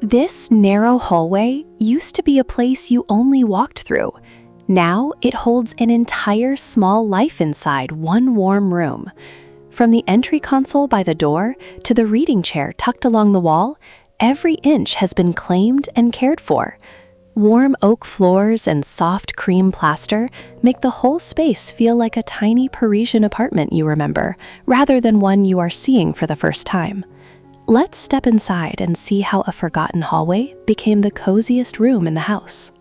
This narrow hallway used to be a place you only walked through. Now it holds an entire small life inside one warm room. From the entry console by the door to the reading chair tucked along the wall, every inch has been claimed and cared for. Warm oak floors and soft cream plaster make the whole space feel like a tiny Parisian apartment you remember, rather than one you are seeing for the first time. Let's step inside and see how a forgotten hallway became the coziest room in the house.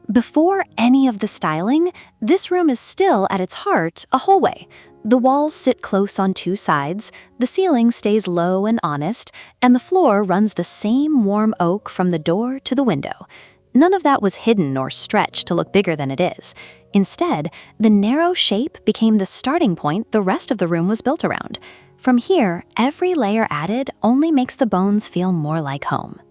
Before any of the styling, this room is still, at its heart, a hallway. The walls sit close on two sides, the ceiling stays low and honest, and the floor runs the same warm oak from the door to the window. None of that was hidden or stretched to look bigger than it is. Instead, the narrow shape became the starting point the rest of the room was built around. From here, every layer added only makes the bones feel more like home.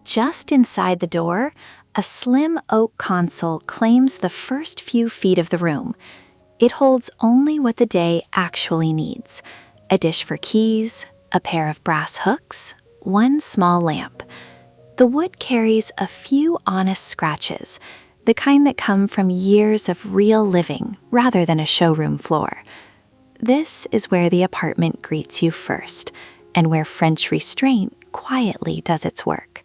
Just inside the door, a slim oak console claims the first few feet of the room. It holds only what the day actually needs: a dish for keys, a pair of brass hooks, one small lamp. The wood carries a few honest scratches. the kind that come from years of real living rather than a showroom floor. This is where the apartment greets you first, and where French restraint quietly does its work.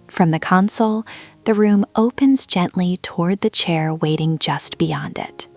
From the console, the room opens gently toward the chair waiting just beyond it.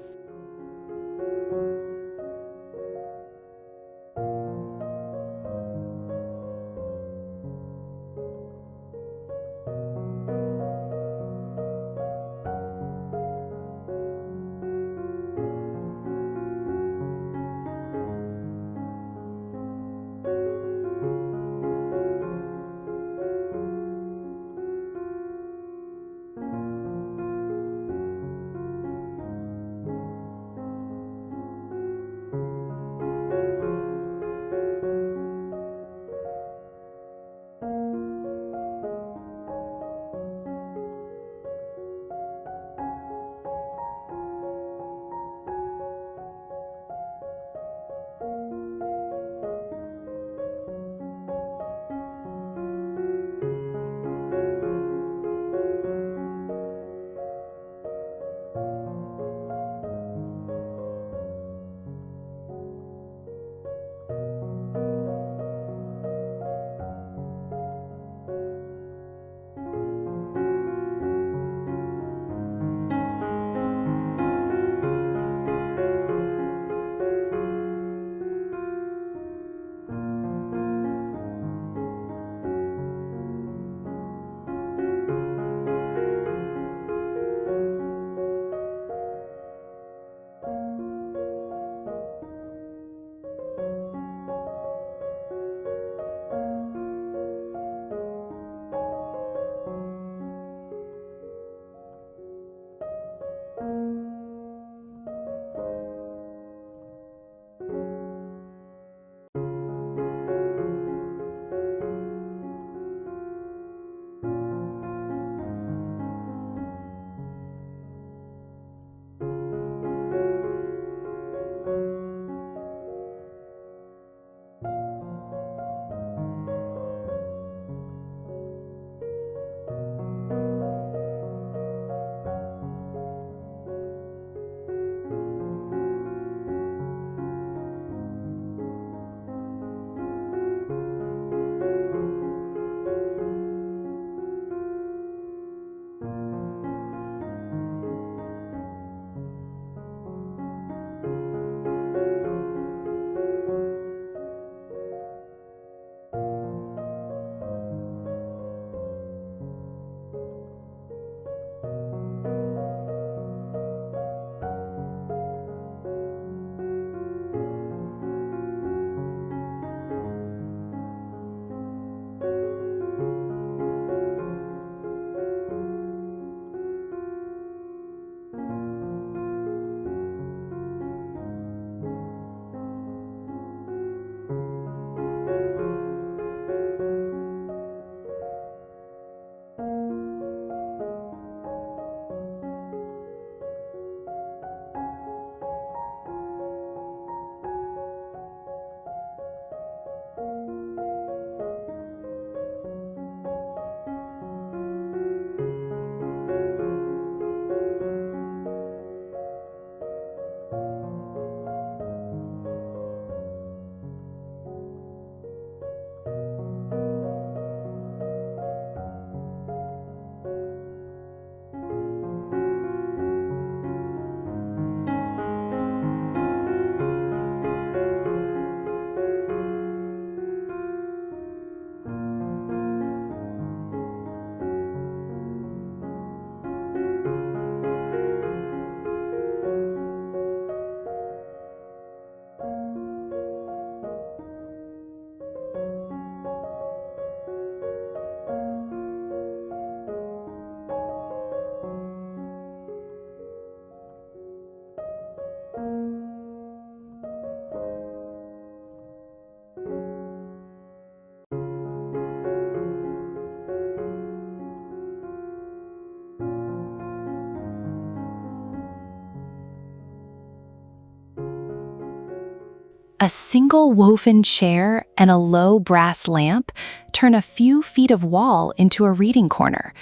A single woven chair and a low brass lamp turn a few feet of wall into a reading corner.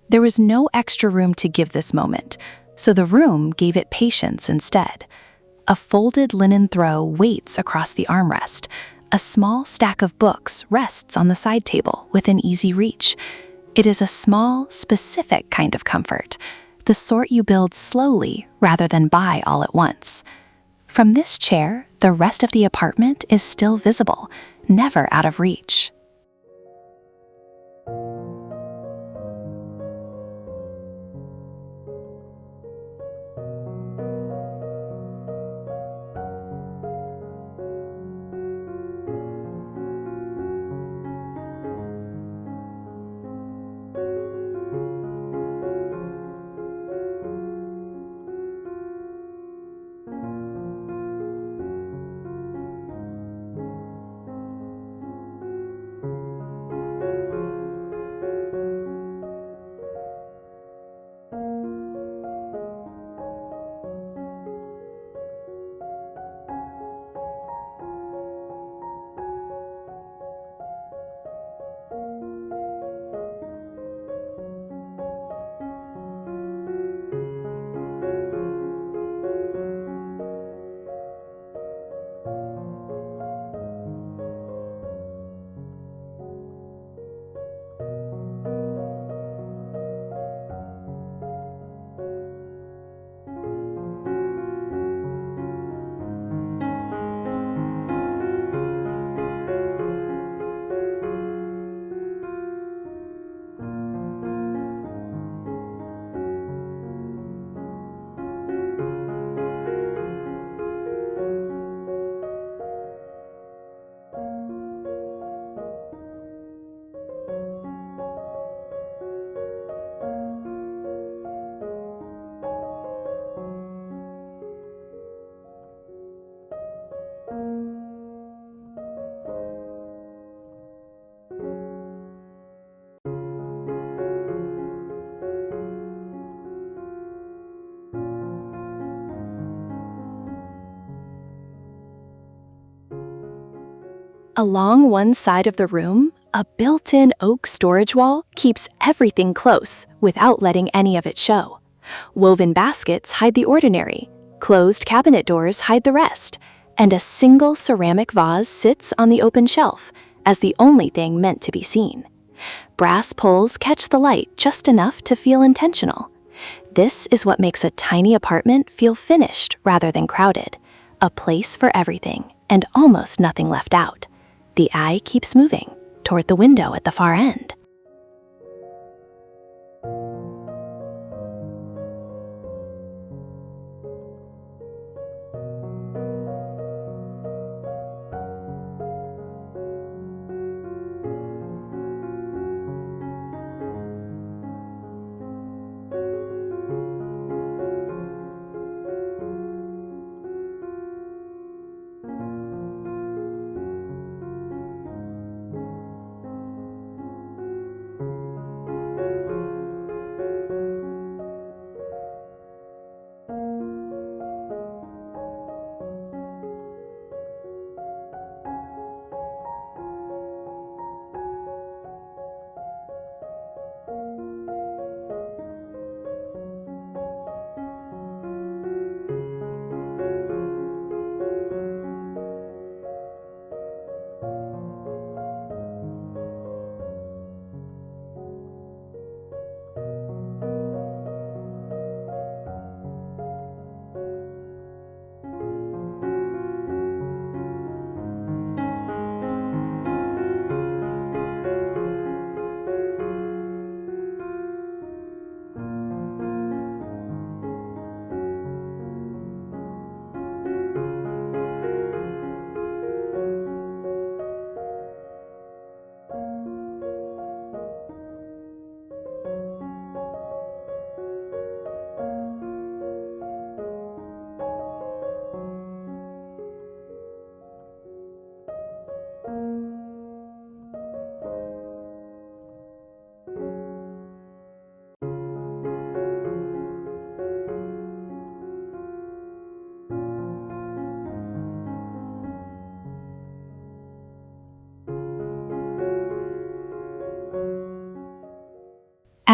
There was no extra room to give this moment, so the room gave it patience instead. A folded linen throw waits across the armrest. A small stack of books rests on the side table within easy reach. It is a small, specific kind of comfort, the sort you build slowly rather than buy all at once. From this chair, the rest of the apartment is still visible, never out of reach. Along one side of the room, a built-in oak storage wall keeps everything close without letting any of it show. Woven baskets hide the ordinary, closed cabinet doors hide the rest, and a single ceramic vase sits on the open shelf as the only thing meant to be seen. Brass poles catch the light just enough to feel intentional. This is what makes a tiny apartment feel finished rather than crowded, a place for everything and almost nothing left out. The eye keeps moving toward the window at the far end.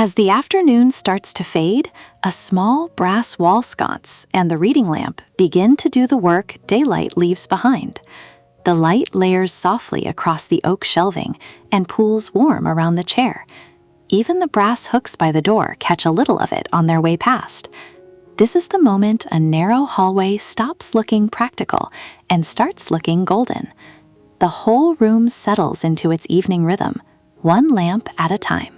As the afternoon starts to fade, a small brass wall sconce and the reading lamp begin to do the work daylight leaves behind. The light layers softly across the oak shelving and pools warm around the chair. Even the brass hooks by the door catch a little of it on their way past. This is the moment a narrow hallway stops looking practical and starts looking golden. The whole room settles into its evening rhythm, one lamp at a time.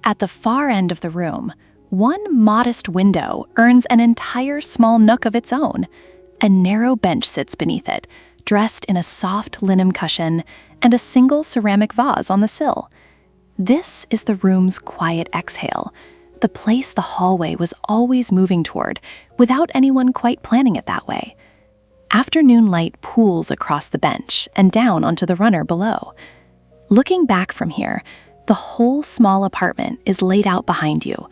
At the far end of the room, one modest window earns an entire small nook of its own. A narrow bench sits beneath it, dressed in a soft linen cushion and a single ceramic vase on the sill. This is the room's quiet exhale, the place the hallway was always moving toward, without anyone quite planning it that way. Afternoon light pools across the bench and down onto the runner below. Looking back from here, the whole small apartment is laid out behind you,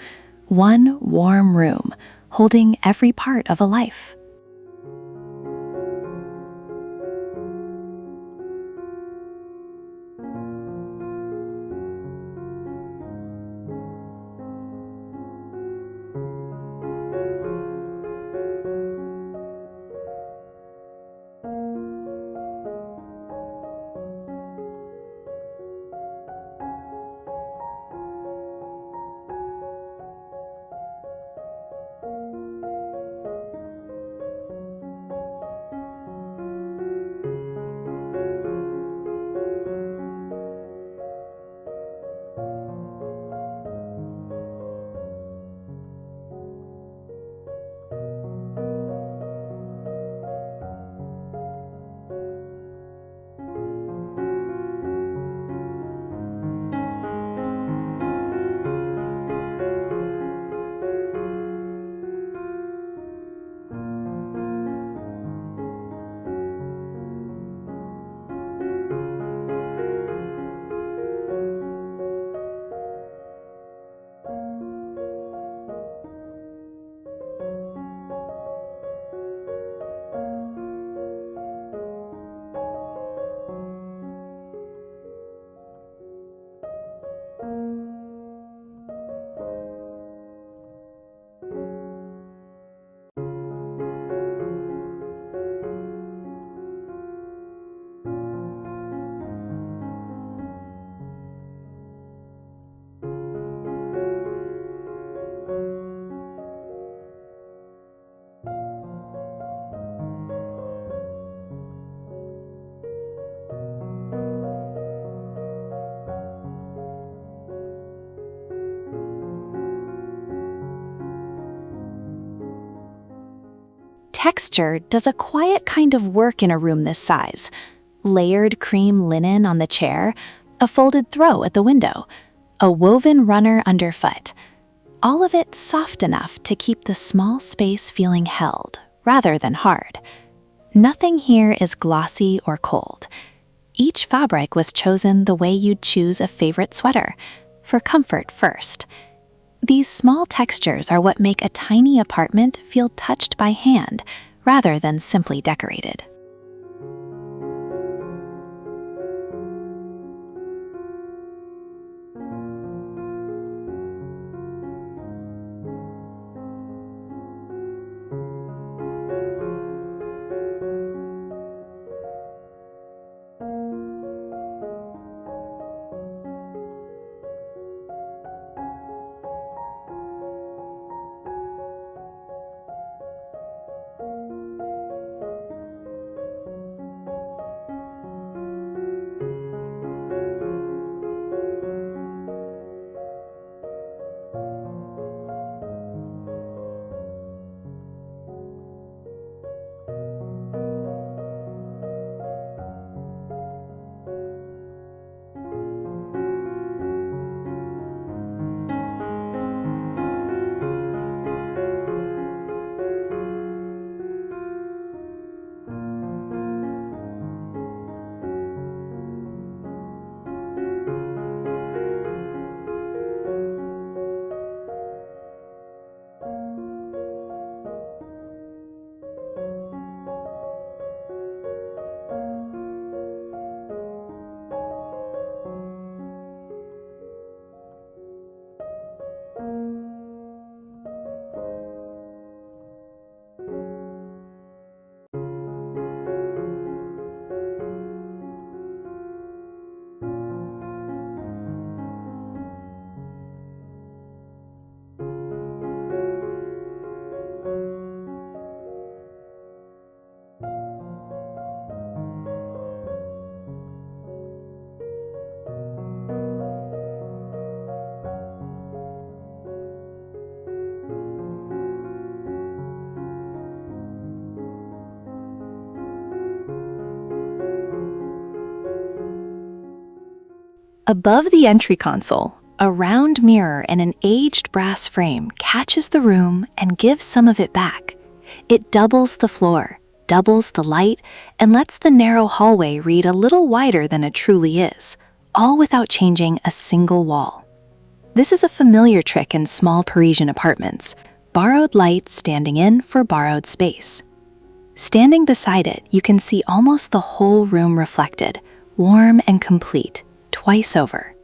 one warm room, holding every part of a life. Texture does a quiet kind of work in a room this size. Layered cream linen on the chair, a folded throw at the window, a woven runner underfoot. All of it soft enough to keep the small space feeling held, rather than hard. Nothing here is glossy or cold. Each fabric was chosen the way you'd choose a favorite sweater, for comfort first. These small textures are what make a tiny apartment feel touched by hand, rather than simply decorated. Above the entry console, a round mirror in an aged brass frame catches the room and gives some of it back. It doubles the floor, doubles the light, and lets the narrow hallway read a little wider than it truly is, all without changing a single wall. This is a familiar trick in small Parisian apartments, borrowed light standing in for borrowed space. Standing beside it, you can see almost the whole room reflected, warm and complete, twice over.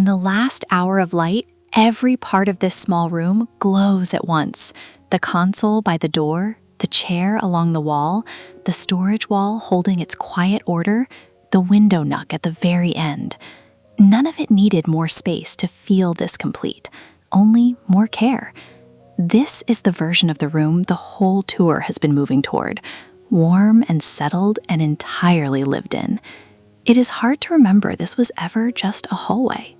In the last hour of light, every part of this small room glows at once. The console by the door, the chair along the wall, the storage wall holding its quiet order, the window nook at the very end. None of it needed more space to feel this complete, only more care. This is the version of the room the whole tour has been moving toward, warm and settled and entirely lived in. It is hard to remember this was ever just a hallway.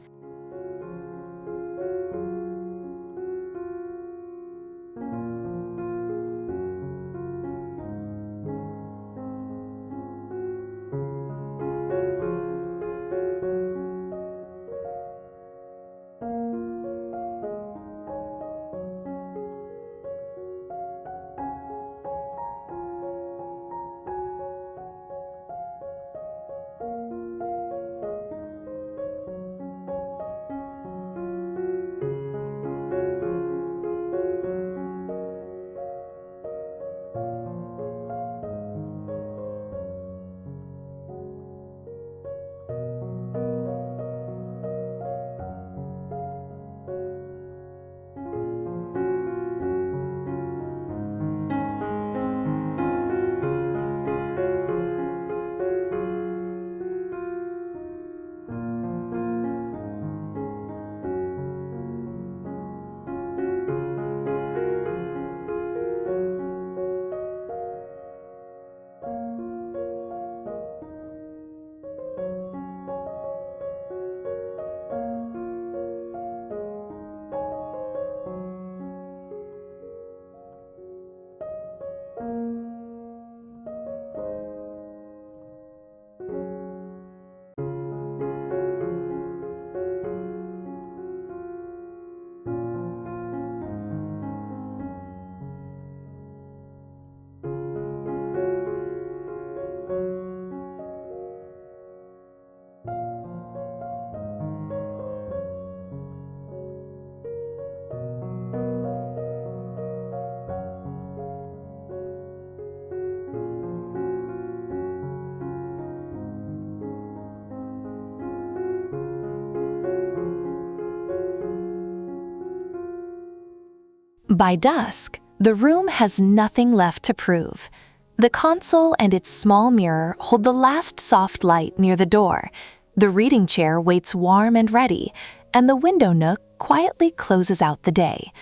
By dusk, the room has nothing left to prove. The console and its small mirror hold the last soft light near the door. The reading chair waits warm and ready, and the window nook quietly closes out the day.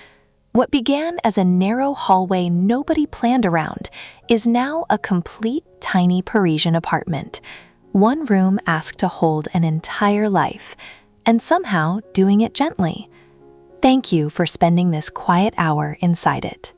What began as a narrow hallway nobody planned around is now a complete tiny Parisian apartment. One room asked to hold an entire life, and somehow doing it gently. Thank you for spending this quiet hour inside it.